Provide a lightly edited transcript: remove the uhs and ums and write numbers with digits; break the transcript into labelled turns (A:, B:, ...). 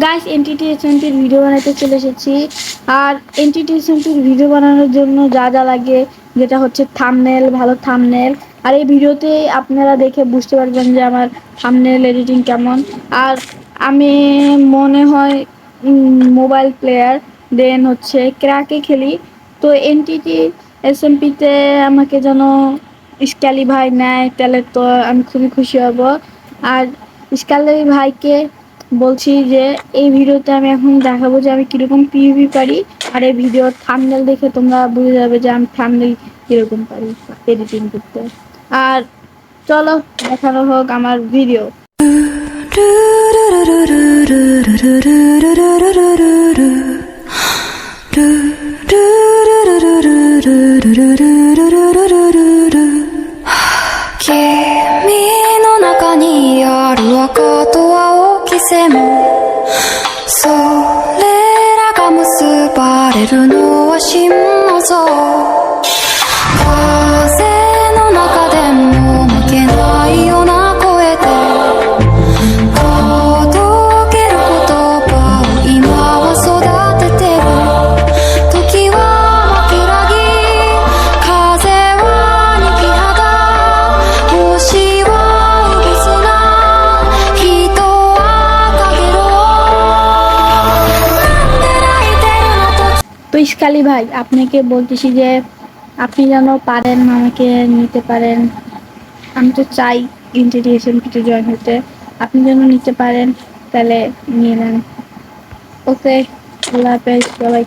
A: Guys entity এসএমপির video বানাতে চলে এসেছি। আর এনটিটি এসএমপির ভিডিও বানানোর জন্য যা যা লাগে, যেটা হচ্ছে থাম্বনেল, ভালো থাম্বনেল। আর এই ভিডিওতে আপনারা দেখে বুঝতে পারবেন যে আমার থাম্বনেল এডিটিং কেমন। আর আমি মনে হয় মোবাইল প্লেয়ার, দেন হচ্ছে ক্র্যাকে খেলি। তো এনটিটি এসএমপিতে আমাকে যেন ইস্কালি ভাই নেয়, তাহলে তো আমি খুবই খুশি হব। আর ইস্কালি ভাইকে বলছি যে এই ভিডিওতে আমি এখন দেখাবো যে আমি কিরকম পিভিপি পারি। আর এই ভিডিওর থাম্বনেল দেখে তোমরা বুঝে যাবে যে আমি থাম্বনেল কিরকম পারি এডিটিং করতে। আর চলো দেখানো হোক আমার ভিডিও।
B: それらが結ばれるのは心の像風の中でも負けないような声で届ける言葉を今は育ててる時は枕木風はにき肌星はうぶすな人はかげろ
A: তো ইস্কালি ভাই, আপনাকে বলতেছি যে আপনি যেন পারেন আমাকে নিতে পারেন। আমি তো চাই এনটিটি এসএমপিতে জয়েন হতে, আপনি যেন নিতে পারেন, তাহলে নিয়ে নেন। ওকে, আল্লাহ হাফেজ সবাই।